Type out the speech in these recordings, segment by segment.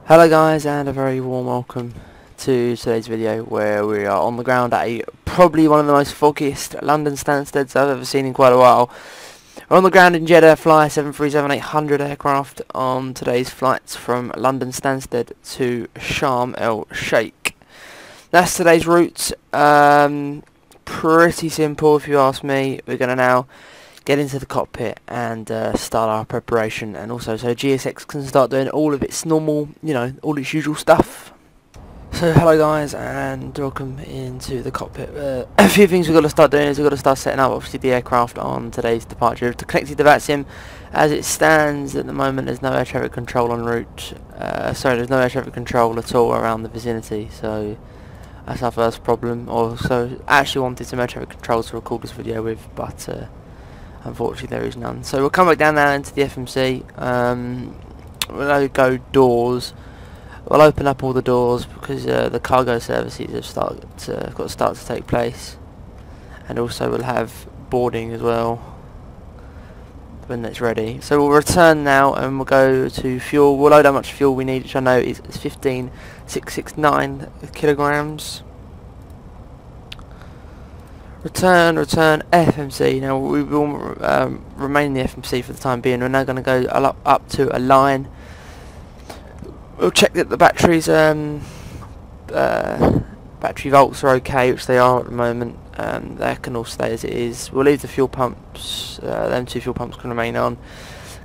Hello guys, and a very warm welcome to today's video where we are on the ground at probably one of the most foggiest London Stansteds I've ever seen in quite a while. We're on the ground in Jeddah, fly 737-800 aircraft on today's flights from London Stansted to Sharm El Sheikh. That's today's route. Pretty simple if you ask me. We're going to now get into the cockpit and start our preparation, and also so GSX can start doing all of its normal, all its usual stuff. So hello guys, and welcome into the cockpit. A few things we've got to start doing is we've got to start setting up obviously the aircraft on today's departure. We've connected the Vatsim. As it stands at the moment, there's no air traffic control en route. There's no air traffic control at all around the vicinity, so that's our first problem. Also, I actually wanted some air traffic control to record this video with, but unfortunately there is none. So we'll come back down now into the FMC. We'll go doors. We'll open up all the doors because the cargo services have got to start to take place, and also we'll have boarding as well when it's ready. So we'll return now and we'll go to fuel. We'll load how much fuel we need, which I know is 15,669 kilograms. Return FMC. Now we will remain in the FMC for the time being. We're now going to go up to a line. We'll check that the batteries, battery volts are okay, which they are at the moment. They can all stay as it is. We'll leave the fuel pumps. Them two fuel pumps can remain on.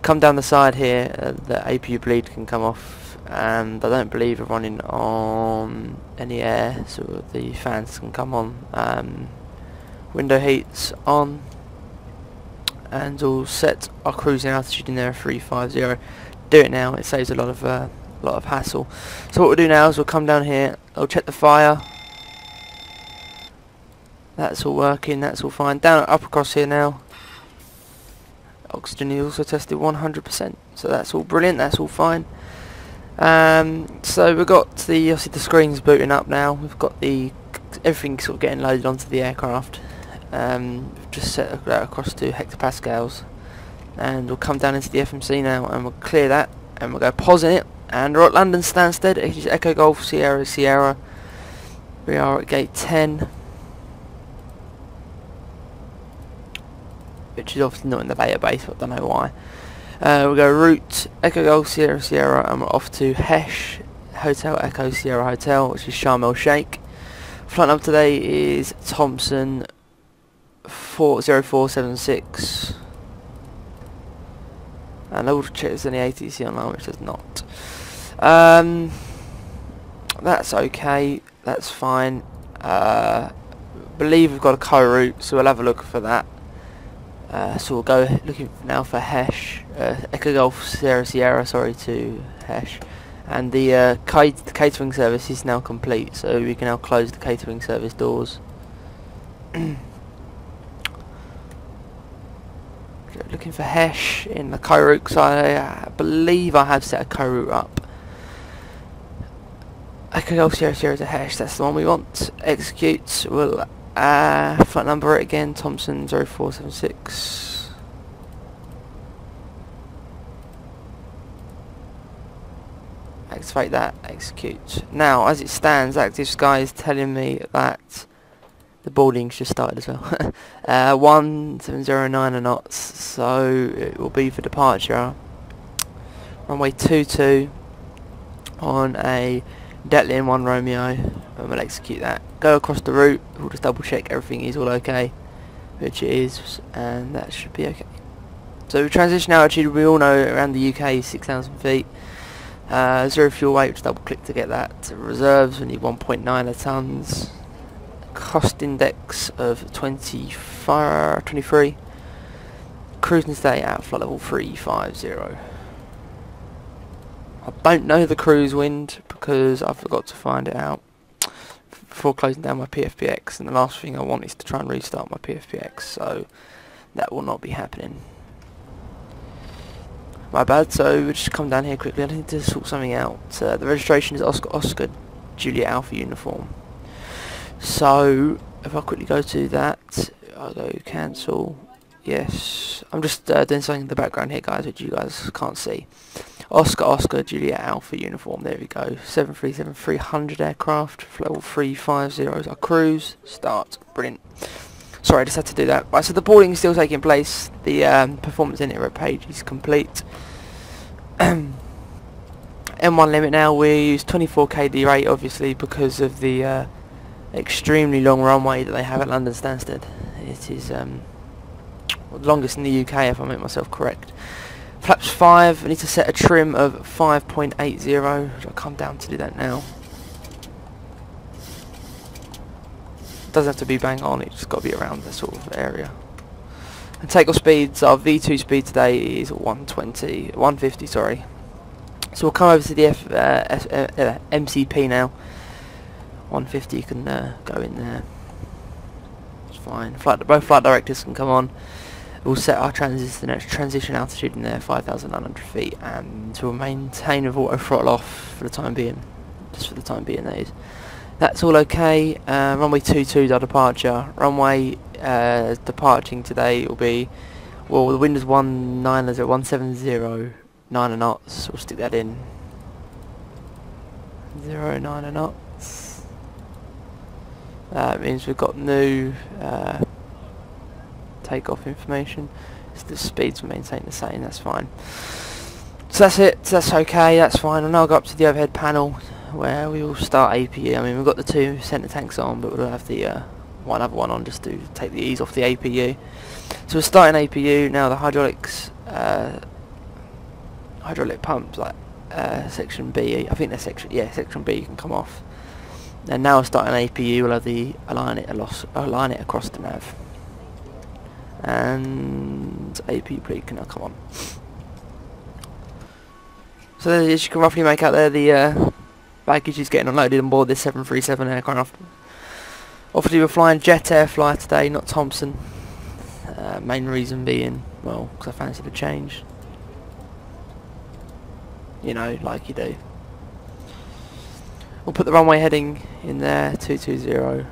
Come down the side here. The APU bleed can come off, and I don't believe we're running on any air, so the fans can come on. Window heats on, and all set. Our cruising altitude in there 350. Do it now. It saves a lot of hassle. So what we'll do now is we'll come down here. I'll check the fire. That's all working. That's all fine. Down up across here now. Oxygen is also tested 100%. So that's all brilliant. That's all fine. So we've got obviously the screens booting up now. We've got everything sort of getting loaded onto the aircraft. We've just set that across to hectopascals, and we'll come down into the FMC now and we'll clear that and we'll go pause in it, and we're at London Stansted. It is Echo Golf Sierra Sierra. We are at gate 10, which is obviously not in the database, but I don't know why. We'll go route Echo Golf Sierra Sierra, and we're off to HESH, Hotel Echo Sierra Hotel, which is Sharm El Sheikh. Flight number today is TOM0764, and I will check there's any ATC online, which there's not. That's okay, that's fine. Believe we've got a co-route, so we'll have a look for that. So we'll go looking now for HESH, Echo Golf Sierra Sierra, sorry, to HESH. And the catering service is now complete, so we can now close the catering service doors. Looking for HESH in the co-route, because I believe I have set a co-route up. Echo Golf Sierra Sierra to HESH, that's the one we want. Execute. We'll flight number it again, Thompson0476. Activate that, execute. Now, as it stands, Active Sky is telling me that the boarding's just started as well. 1709 knots, so it will be for departure. Runway 22 on a Detlin 1 Romeo, and we'll execute that. Go across the route, we'll just double check everything is all okay, which it is, and that should be okay. So transition altitude, we all know around the UK is 6,000 feet. Zero fuel weight, just double click to get that. Reserves, we need 1.9 tonnes. Cost index of 23. Cruising stay at flight level 350. I don't know the cruise wind because I forgot to find it out before closing down my PFPX, and the last thing I want is to try and restart my PFPX, so that will not be happening. My bad. So we'll just come down here quickly. I need to sort something out. The registration is Oscar Juliet Alpha uniform. So if I quickly go to that, I'll go cancel. Yes, I'm just doing something in the background here, guys, which you guys can't see. Oscar Oscar Juliet Alpha uniform. There we go. 737-300 aircraft. Level 350 is our cruise. Start. Brilliant. Sorry, I just had to do that. Right, so the boarding is still taking place. The performance internet page is complete. M1 limit now. We use 24 kd rate, obviously, because of the extremely long runway that they have at London Stansted. It is the longest in the UK, if I make myself correct. Flaps 5, I need to set a trim of 5.80, which I'll come down to do that now. Doesn't have to be bang on, it's just got to be around this sort of area. And takeoff speeds, our V2 speed today is 150, sorry. So we'll come over to the MCP now. 150, you can go in there. It's fine. Both flight directors can come on. We'll set our transition altitude in there, 5,900 feet, and we'll maintain with auto throttle off for the time being. Just for the time being, that is. That's all okay. Runway 22 is our departure. Runway departing today will be, well, the wind is 170, 9 knots. We'll stick that in. 09 knots. That means we've got new takeoff information. So the speeds will maintain the same, that's fine. So that's it, that's okay, that's fine. I'll now go up to the overhead panel where we will start APU. I mean, we've got the 2 centre tanks on, but we'll have the one other one on just to take the ease off the APU. So we're starting APU now. The hydraulics, hydraulic pumps, like section B, I think they're section B can come off. And now starting APU, we'll have the align it across the nav. And APU please can now come on. So as you can roughly make out there, the baggage is getting unloaded on board this 737 aircraft. Obviously we're flying Jet Air Fly today, not Thompson. Main reason being, well, because I fancied a change. You know, like you do. We'll put the runway heading in there, 220.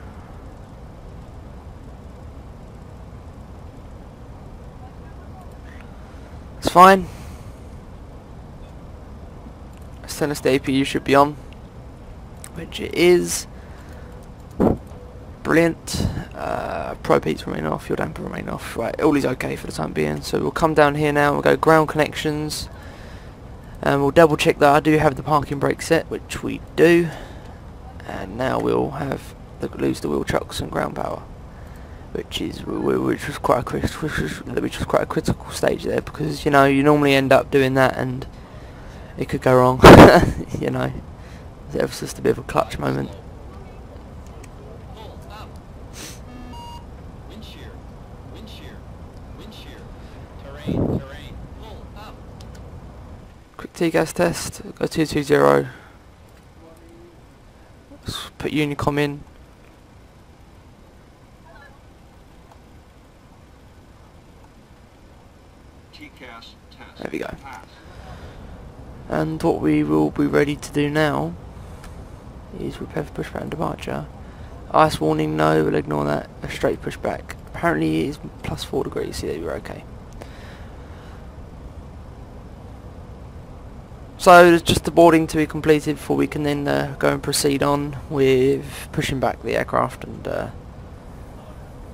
It's fine. Stainless APU should be on, which it is. Brilliant. Probe heats remain off, fuel damper remain off. Right, all is okay for the time being. So we'll come down here now, we'll go ground connections, and we'll double check that I do have the parking brake set, which we do. And now we'll have lose the wheel chucks and ground power, which was quite a critical stage there, because you know you normally end up doing that and it could go wrong. You know, it was just a bit of a clutch moment. Quick T-gas test, go 220. Let's put Unicom in. There we go. And what we will be ready to do now is prepare for pushback and departure. Ice warning, no, we'll ignore that. A straight pushback. Apparently it is +4 degrees, so we're okay. So there's just the boarding to be completed before we can then go and proceed on with pushing back the aircraft and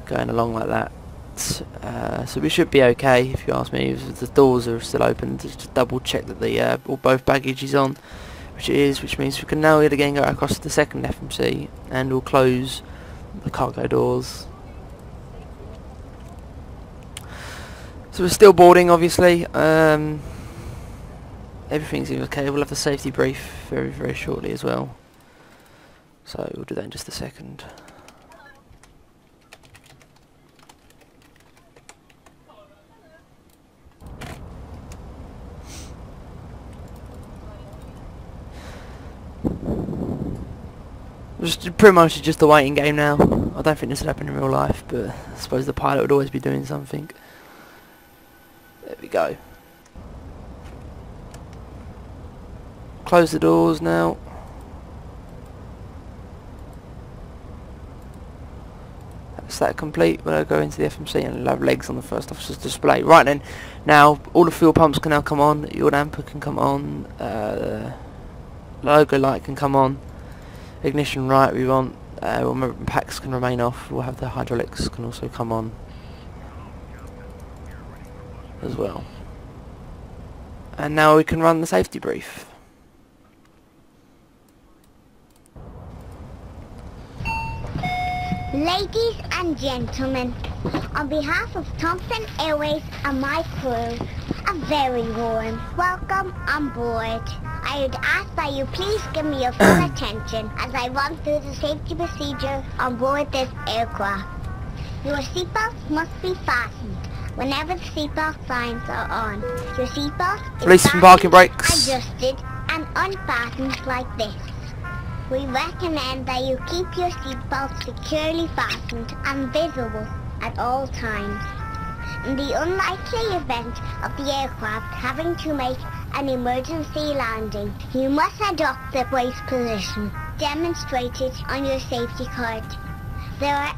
going along like that. So we should be okay, if you ask me. If the doors are still open, just double check that the both baggage is on, which it is, which means we can now yet again go across to the second FMC and we'll close the cargo doors. So we're still boarding, obviously. Everything seems okay. We'll have the safety brief very, very shortly as well. So we'll do that in just a second. Just pretty much just a waiting game now. I don't think this would happen in real life, but I suppose the pilot would always be doing something. There we go. Close the doors now. That's that complete, we'll go into the FMC and we'll have legs on the first officer's display. Right then, now all the fuel pumps can now come on, your damper can come on, logo light can come on, ignition right we want, packs can remain off, we'll have the hydraulics can also come on as well. And now we can run the safety brief. Ladies and gentlemen, on behalf of Thompson Airways and my crew, a very warm welcome on board. I would ask that you please give me your full attention as I run through the safety procedure on board this aircraft. Your seatbelts must be fastened whenever the seatbelt signs are on. Your seatbelt is Release from parking brakes. adjusted and unfastened like this. We recommend that you keep your seatbelt securely fastened and visible at all times. In the unlikely event of the aircraft having to make an emergency landing, you must adopt the brace position demonstrated on your safety card. There are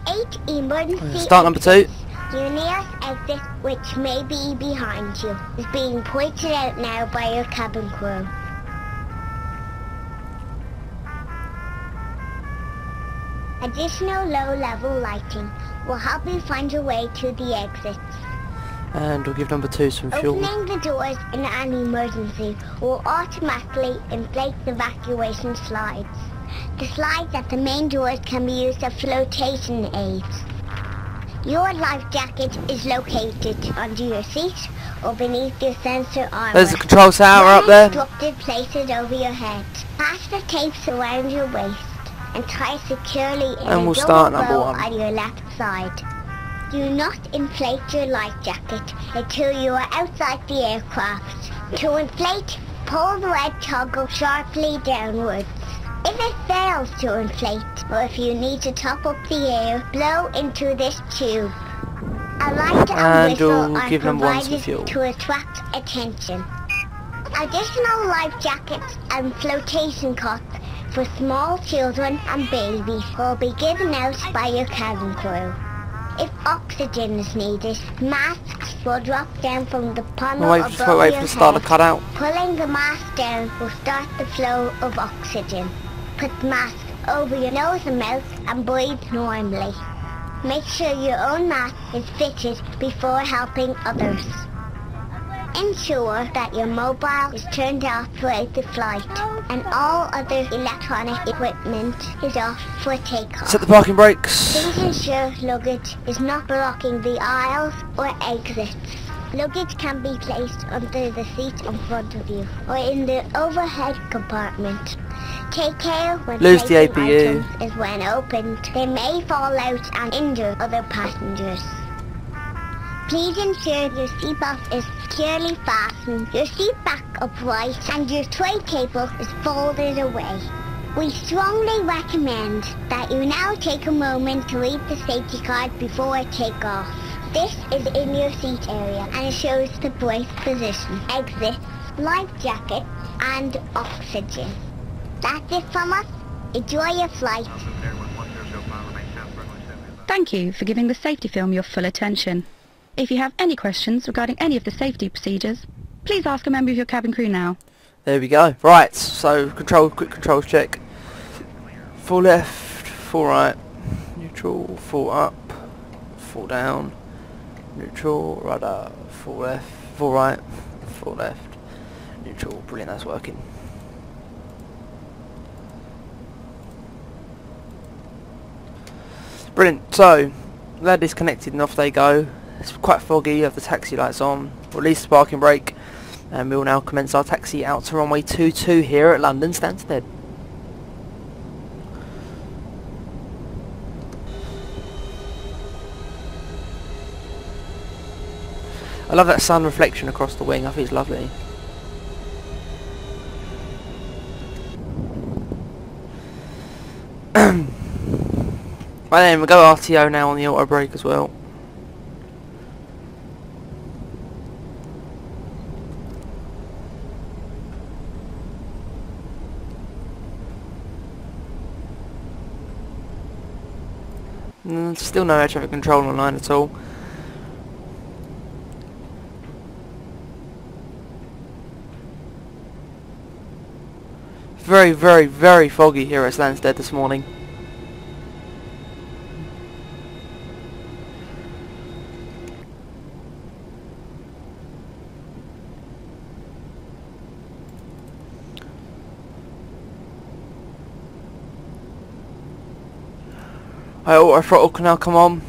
8 emergency Start number 2. exits. Your nearest exit, which may be behind you, is being pointed out now by your cabin crew. Additional low-level lighting will help you find your way to the exits. And we'll give number 2 some fuel. Opening the doors in an emergency will automatically inflate the evacuation slides. The slides at the main doors can be used as flotation aids. Your life jacket is located under your seat or beneath your sensor armor. There's the control tower up there. Instructed, place it over your head. Pass the tapes around your waist and tie securely in And a we'll start double number bow 1. on your left side. Do not inflate your life jacket until you are outside the aircraft. To inflate, pull the red toggle sharply downwards. If it fails to inflate, or if you need to top up the air, blow into this tube. A light and whistle we'll are give number 1 some provided fuel. to attract attention. Additional life jackets and flotation cots for small children and babies will be given out by your cabin crew. If oxygen is needed, masks will drop down from the panel Wait above for your the start to head. cut out. Pulling the mask down will start the flow of oxygen. Put the mask over your nose and mouth and breathe normally. Make sure your own mask is fitted before helping others. Ensure that your mobile is turned off throughout the flight and all other electronic equipment is off for takeoff. Set the parking brakes. Please ensure luggage is not blocking the aisles or exits. Luggage can be placed under the seat in front of you or in the overhead compartment. Take care when Lose the placing APU. items is when opened. They may fall out and injure other passengers. Please ensure your seatbelt is securely fastened, your seat back upright, and your tray cable is folded away. We strongly recommend that you now take a moment to read the safety card before takeoff. This is in your seat area and it shows the brace position, exits, life jacket, and oxygen. That's it from us. Enjoy your flight. Thank you for giving the safety film your full attention. If you have any questions regarding any of the safety procedures, please ask a member of your cabin crew now. There we go. Right, so quick controls check. Full left, full right, neutral, full up, full down, neutral, rudder, full left, full right, full left, neutral. Brilliant, that's working. Brilliant, so they're disconnected and off they go. It's quite foggy, you have the taxi lights on, release the parking brake, and we will now commence our taxi out to runway 22 here at London Stansted. I love that sun reflection across the wing, I think it's lovely. Right then, we'll go RTO now on the auto brake as well. Still no air traffic control online at all. Very, very, very foggy here at Stansted this morning. Auto throttle can now come on.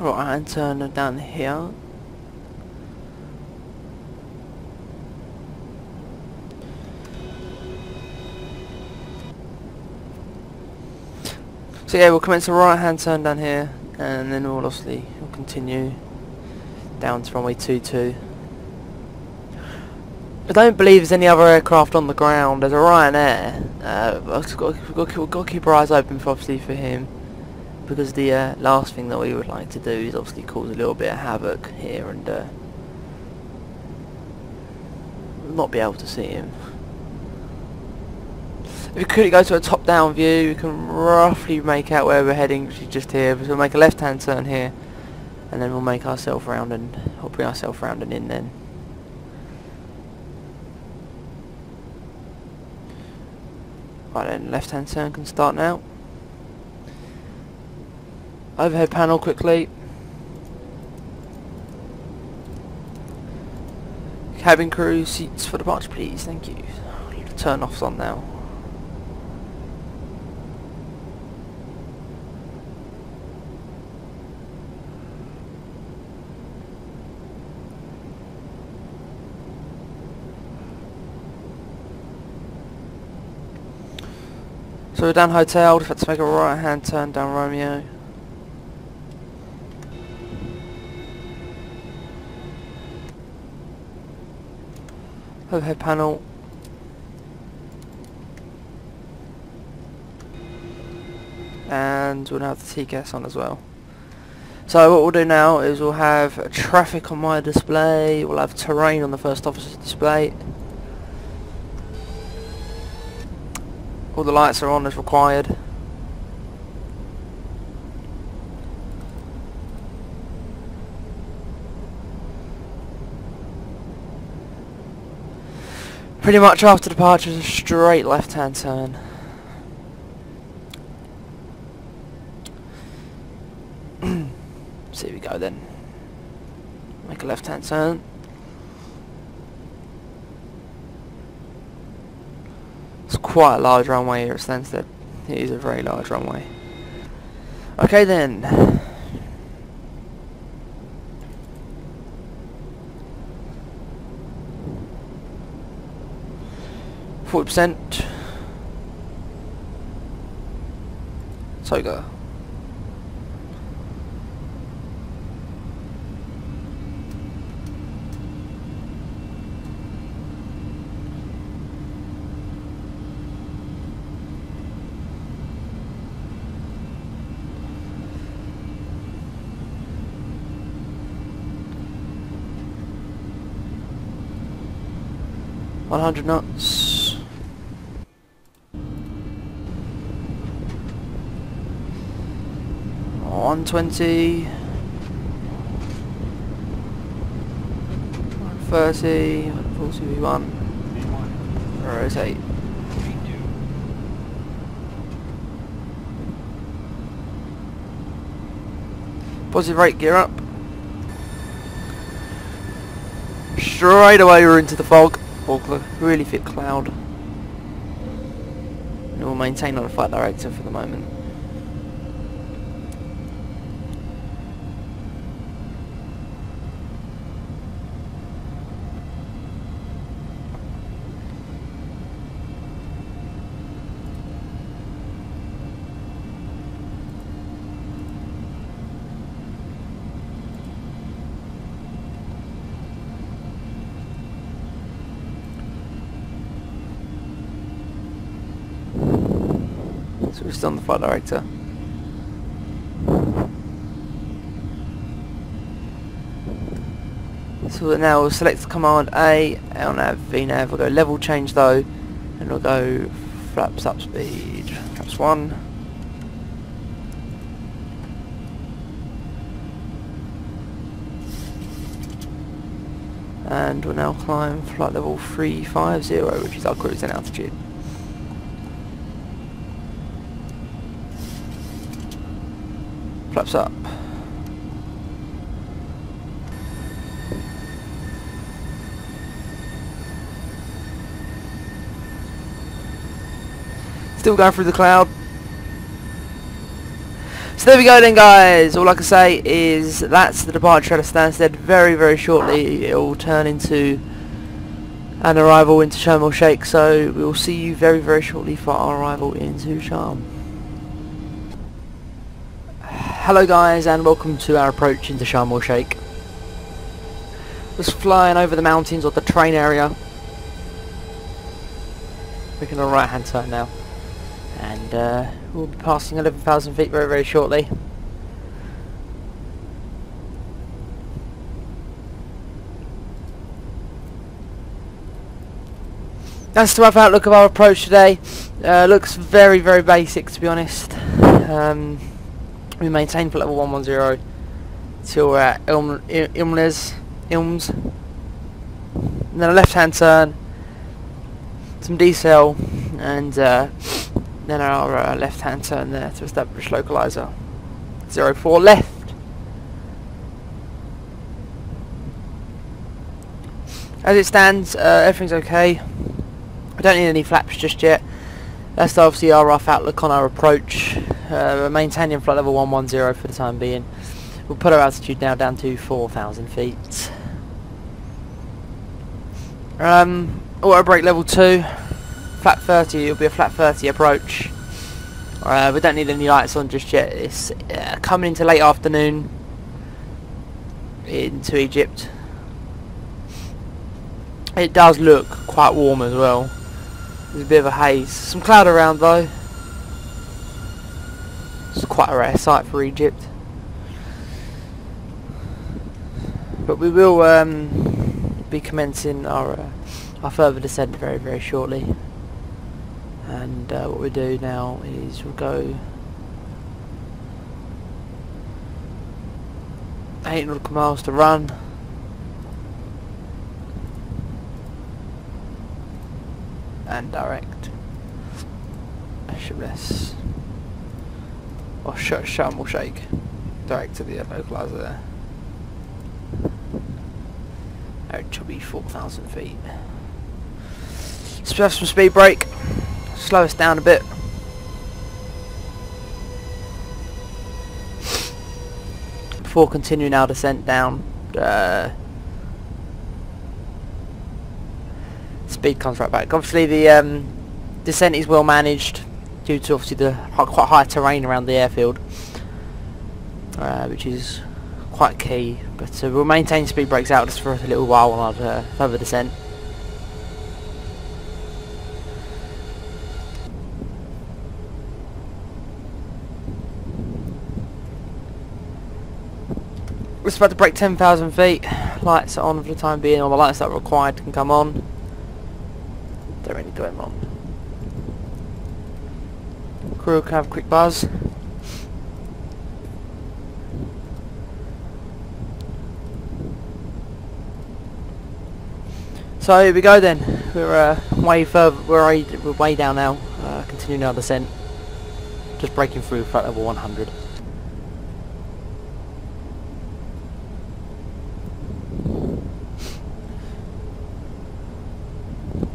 Right hand turn down here. So yeah, we'll commence a right hand turn down here, and then we'll continue down to runway 22. I don't believe there's any other aircraft on the ground. There's a Ryanair. We've got to keep our eyes open for him, because the last thing that we would like to do is obviously cause a little bit of havoc here and not be able to see him. If we quickly go to a top-down view, we can roughly make out where we're heading, which is just here. So we'll make a left-hand turn here, and then we'll make ourselves round and bring ourselves round and in then. Right then, left-hand turn can start now. Overhead panel quickly. Cabin crew, seats for departure please, thank you. Turn off's on now. So we're down Hotel, just had to make a right hand turn down Romeo. Overhead panel. And we'll now have the TCAS on as well. So what we'll do now is we'll have traffic on my display, we'll have terrain on the first officer's display. All the lights are on as required. Pretty much after departure is a straight left hand turn. So here we go then. Make a left hand turn. It's quite a large runway here at Stansted. It is a very large runway. Okay then. 40%. Toga. $100 knots. $120. $130. $140. Rotate. Positive rate, gear up. Straight away we're into the fog. Really thick cloud. And we'll maintain on the flight director for the moment. So we're still on the flight director. So now we'll select command A, LNAV, VNAV, we'll go level change though, and we'll go flaps up speed, flaps 1. And we'll now climb flight level 350, which is our cruising altitude. Flaps up. Still going through the cloud. So there we go then, guys. All I can say is that's the departure out of Stansted. Very, very shortly it will turn into an arrival into Sharm El Sheikh. So we will see you very, very shortly for our arrival into Sharm. Hello guys, and welcome to our approach into Sharm El Sheikh. Just flying over the mountains or the train area. Making a right hand turn now. And we'll be passing 11,000 feet very, very shortly. That's the rough outlook of our approach today. Looks very, very basic, to be honest. We maintain for level 110 till we're at Ilms. And then a left hand turn, some decel, and then our left hand turn there to establish localizer. 04 left. As it stands, everything's okay. I don't need any flaps just yet. That's obviously our rough outlook on our approach. We're maintaining flight level 110 for the time being. We'll put our altitude now down to 4,000 feet. Auto brake level 2. Flat 30, it'll be a flat 30 approach. We don't need any lights on just yet. It's coming into late afternoon into Egypt. It does look quite warm as well. There's a bit of a haze. Some cloud around though. It's quite a rare sight for Egypt. But we will be commencing our further descent very, very shortly. And what we do now is we'll go 8 nautical miles to run. And direct shipless or Sharm El Sheikh direct to the localizer there. It should be 4,000 feet. Let's have some speed brake, slow us down a bit. Before continuing our descent down. Speed comes right back. Obviously the descent is well managed due to obviously the quite high terrain around the airfield, which is quite key. But we'll maintain speed brakes out just for a little while on our further descent. We're about to break 10,000 feet. Lights are on for the time being. All the lights that are required can come on. Don't really do them on. Crew can have a quick buzz. So here we go then. We're way further. We're way down now. Continuing our descent. Just breaking through flight level 100.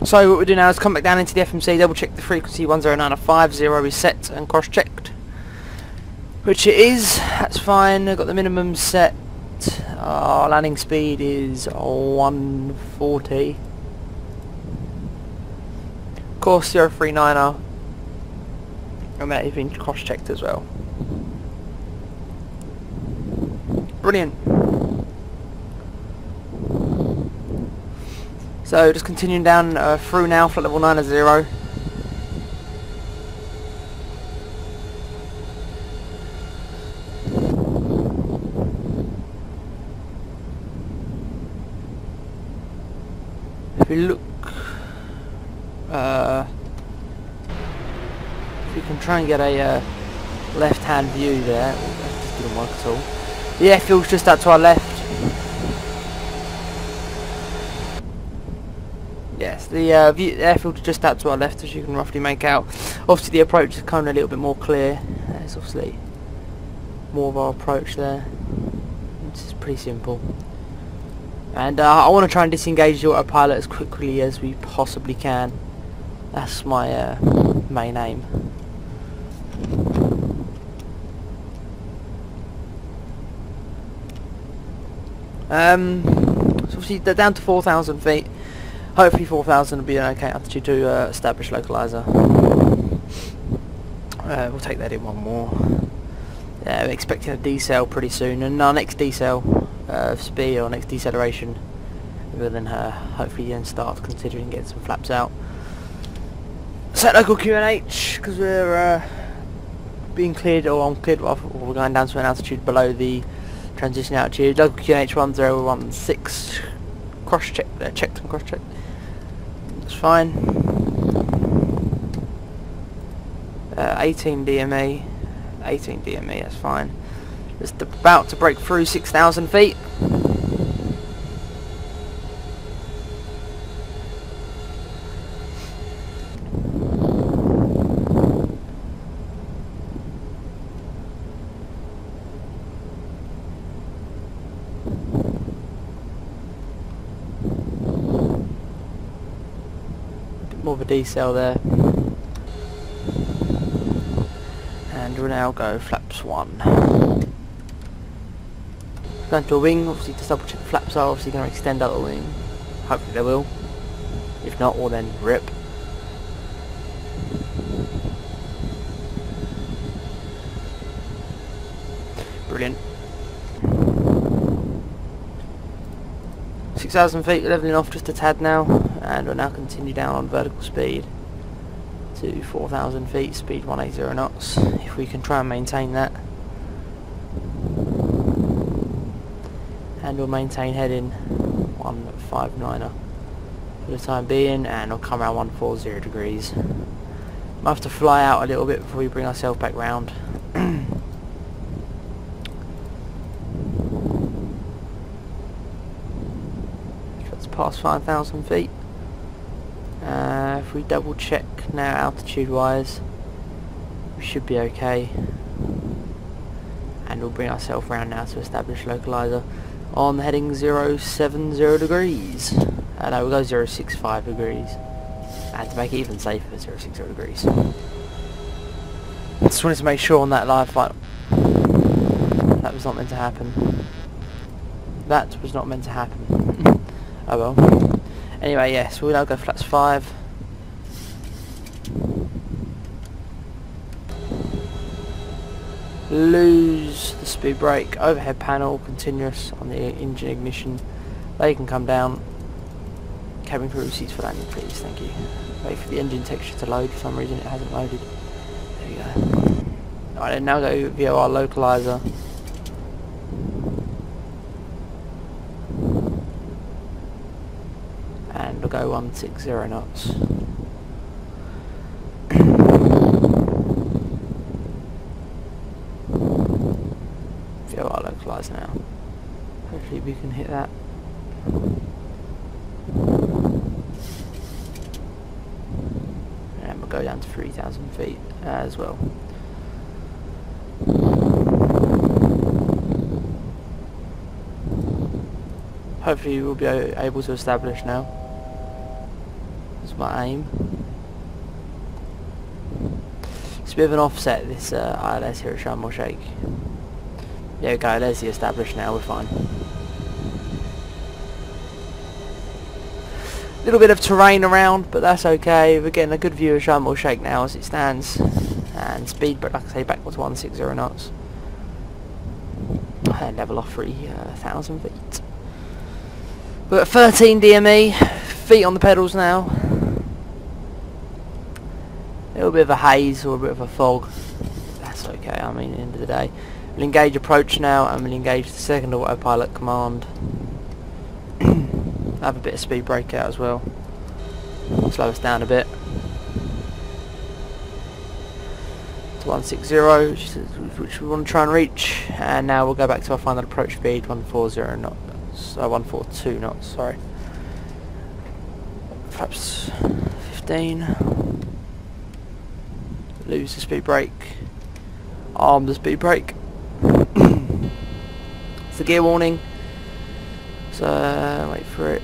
So what we do now is come back down into the FMC, double check the frequency 10950 is set and cross checked, which it is. That's fine. I've got the minimum set. Our landing speed is 140. Course 039er, and that has been cross checked as well. Brilliant. So just continuing down through now, flight level 90. we look, if we can try and get a left-hand view there. That didn't work at all. The airfield's just out to our left. Yes, the airfield's just out to our left, as you can roughly make out. Obviously the approach is kind of a little bit more clear. There's obviously more of our approach there, which is pretty simple. And I want to try and disengage the autopilot as quickly as we possibly can. That's my main aim. So obviously they're down to 4,000 feet. Hopefully 4,000 will be an okay altitude to establish localizer. We'll take that in one more. We're expecting a decel pretty soon, and our next decel speed or next deceleration will then hopefully then start considering getting some flaps out. Set local QNH because we're being cleared, or I'm cleared, or we're going down to an altitude below the transition altitude. Local QNH 1016. Cross check, checked and cross checked. That's fine. 18 DME. 18 DME, that's fine. Just about to break through 6,000 feet. Bit more of a decel there. And we'll now go flaps 1. Going to a wing, obviously to double check the flaps are obviously going to extend out the wing. Hopefully they will. If not, well then rip. Brilliant. 6,000 feet, levelling off just a tad now, and we'll now continue down on vertical speed to 4,000 feet, speed 180 knots, if we can try and maintain that. And we'll maintain heading 159er for the time being, and we'll come around 140 degrees. Might have to fly out a little bit before we bring ourselves back round. That's past 5,000 feet. If we double check now altitude wise, we should be okay, and we'll bring ourselves round now to establish localizer on heading 070 degrees. No, we'll go 065 degrees, and to make it even safer, 060 degrees. Just wanted to make sure on that live flight that was not meant to happen. That was not meant to happen. Oh well. Anyway, yes, we'll now go flaps 5. Lose the speed brake, overhead panel, continuous on the engine ignition. They can come down. Cabin crew seats for landing, please, thank you. Wait for the engine texture to load, for some reason it hasn't loaded. There we go. Alright, then now go via our localizer. And we'll go 160 knots. Via our localizer now. Hopefully we can hit that. And we'll go down to 3,000 feet as well. Hopefully we'll be able to establish now. That's my aim. It's a bit of an offset, this ILS here at Sharm El Sheikh. There we go, there's the established now, we're fine. A little bit of terrain around, but that's okay. We're getting a good view of Sharm El Sheikh now as it stands. And speed, but like I say, backwards 160 knots. And level off 3,000 feet. We're at 13 DME, feet on the pedals now. A little bit of a haze or a bit of a fog. That's okay, I mean, at the end of the day. We'll engage approach now, and we'll engage the second autopilot command. Have a bit of speed brake out as well. slow us down a bit. To 160, which we want to try and reach, and now we'll go back to our final approach speed, 140 knots, 142 knots, sorry. Flaps 15. Lose the speed brake. Arm the speed brake. It's the gear warning. So wait for it.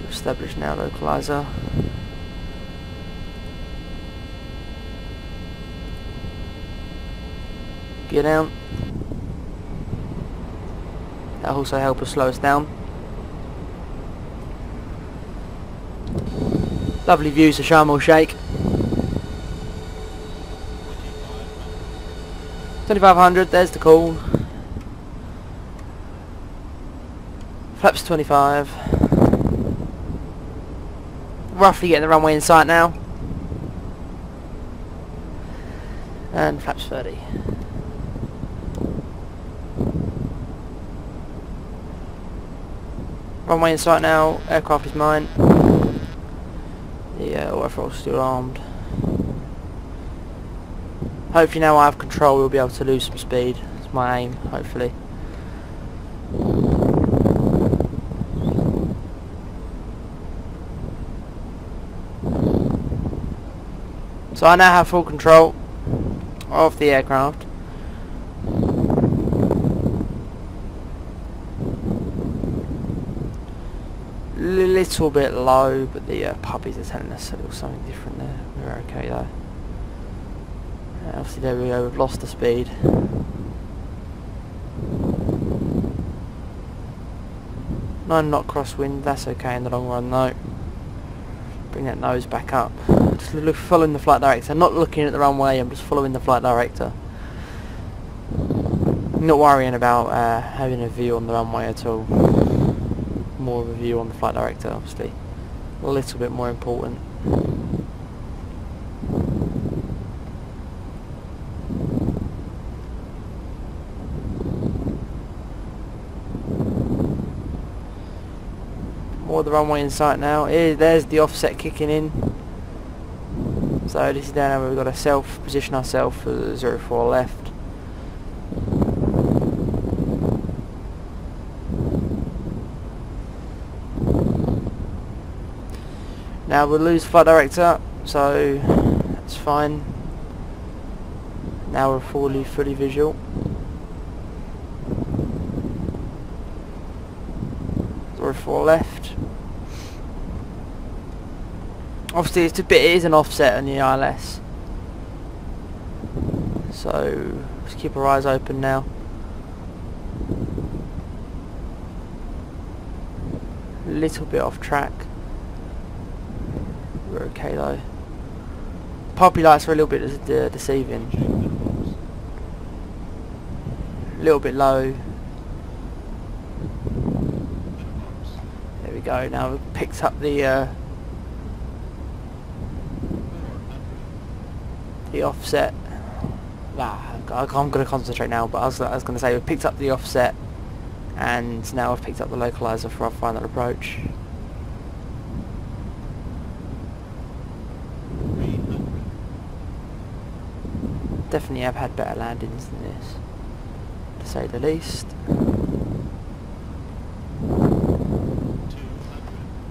Establish now localizer. Gear down. That'll also help us slow us down. Lovely views of Sharm El Sheikh. 2500, there's the call. Flaps 25. Roughly getting the runway in sight now. And flaps 30. Runway in sight now, aircraft is mine. The auto throttle's still armed. Hopefully now I have control, we'll be able to lose some speed. That's my aim, hopefully. So I now have full control of the aircraft. Little bit low, but the puppies are telling us a little something different there. We're okay though. Obviously there we go, we've lost the speed. 9 knot crosswind, that's okay in the long run though. Bring that nose back up. Just following the flight director, not looking at the runway, I'm just following the flight director. Not worrying about having a view on the runway at all. More of a view on the flight director, obviously. A little bit more important. More of the runway in sight now. There's the offset kicking in. So this is down where we've got to position ourselves for 04 left. Now we'll lose flight director, so that's fine. Now we're fully visual. 04 left. Obviously it is an offset on the ILS, so let's keep our eyes open now. A little bit off track. We're okay though. Puppy lights are a little bit deceiving. A little bit low. There we go. Now we've picked up the offset. I'm going to concentrate now, but I was going to say we've picked up the offset, and now I've picked up the localizer for our final approach. Definitely have had better landings than this, to say the least.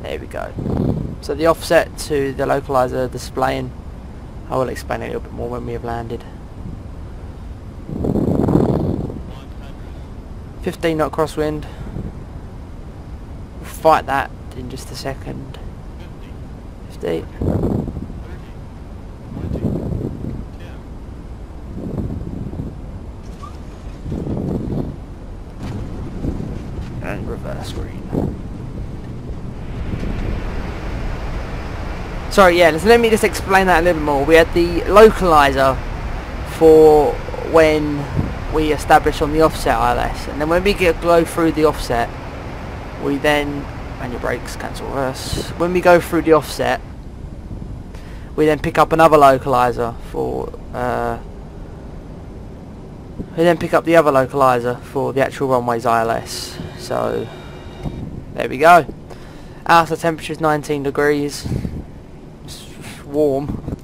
There we go. So the offset to the localizer displaying, I will explain a little bit more when we have landed. 15 knot crosswind. We'll fight that in just a second. 50. And reverse green. Sorry, yeah, let me just explain that a little more. We had the localizer for when we establish on the offset ILS, and then when we go through the offset, we then, and your brakes, cancel reverse, when we go through the offset, we then pick up another localizer for we then pick up the other localizer for the actual runway's ILS. So there we go. Outer temperature is 19 degrees. warm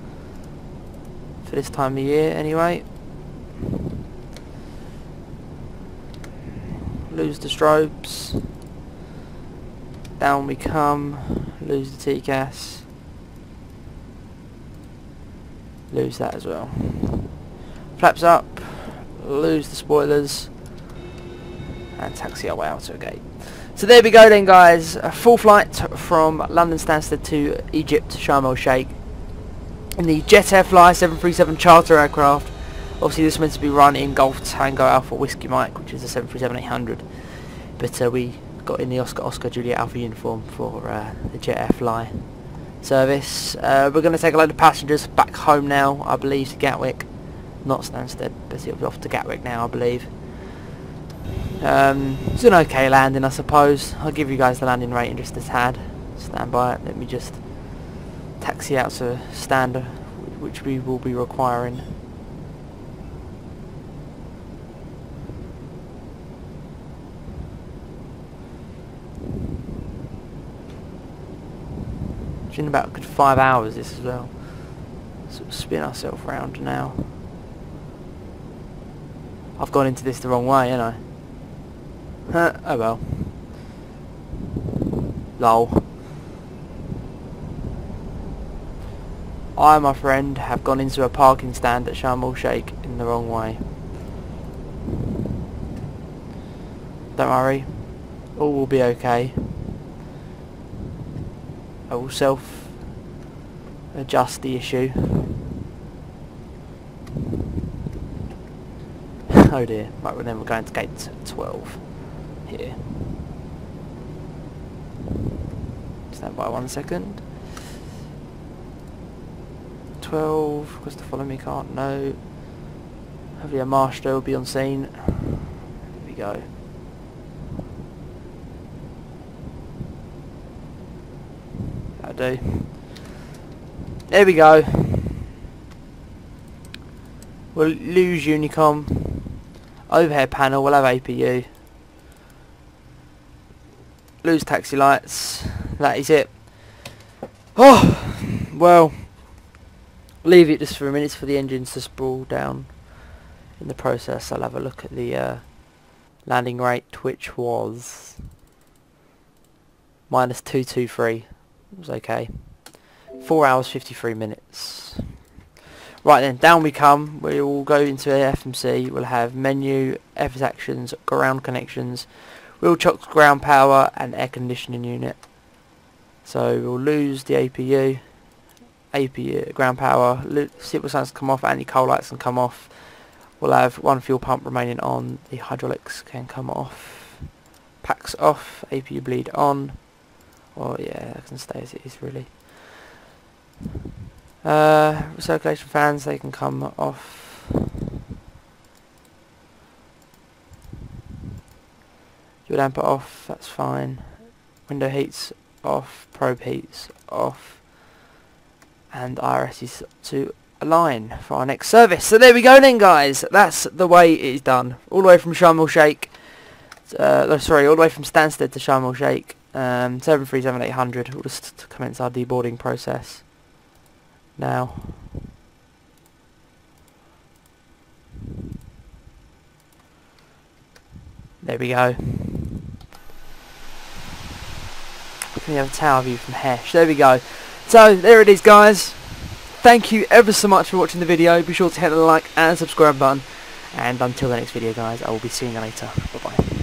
for this time of year anyway. Lose the strobes. Down we come. Lose the TCAS. Lose that as well. Flaps up. Lose the spoilers. And taxi our way out to a gate. So there we go then, guys. A full flight from London Stansted to Egypt, Sharm El Sheikh, in the Jet Airfly 737 charter aircraft. Obviously this is meant to be run in Golf Tango Alpha Whiskey Mike, which is a 737-800. But we got in the Oscar Juliet Alpha uniform for the Jet Airfly service. We're going to take a load of passengers back home now, I believe, to Gatwick. Not Stansted, but it'll be off to Gatwick now, I believe. It's an okay landing, I suppose. I'll give you guys the landing rating just a tad. Stand by it. Let me just taxi out to standard, which we will be requiring. It's in about a good 5 hours this as well. Sort of spin ourselves round now. I've gone into this the wrong way, haven't I? Oh well. Lol. I, my friend, have gone into a parking stand at Sharm El Sheikh in the wrong way. Don't worry. All will be okay. I will self-adjust the issue. Oh dear. Right, well then we're going to gate 12. Here. Stand by 1 second. 12, request to follow me card, no. Hopefully a master will be on scene. Here we go. That'll do. There we go. We'll lose Unicom. Overhead panel, we'll have APU. Lose taxi lights. That is it. Oh, well, leave it just for a minute for the engines to sprawl down. In the process, I'll have a look at the landing rate, which was -223. It was okay. 4 hours 53 minutes. Right then, down we come. We will go into FMC. We'll have menu, FS actions, ground connections, wheel chocks, ground power, and air conditioning unit. So we'll lose the APU, ground power, seatbelt signs come off, anti-coal lights can come off. We'll have one fuel pump remaining on, the hydraulics can come off. Packs off, APU bleed on. Well, yeah, that can stay as it is really. Recirculation fans, they can come off. Fuel damper off, that's fine. Window heats off, probe heats off. And IRS is to align for our next service. So there we go then, guys. That's the way it is done. All the way from Sharm El Sheikh. Sorry, all the way from Stansted to Sharm El Sheikh. 737-800. We'll just commence our deboarding process now. There we go. We have a tower view from HESH. There we go. So there it is, guys. Thank you ever so much for watching the video. Be sure to hit the like and subscribe button. And until the next video, guys, I will be seeing you later. Bye bye.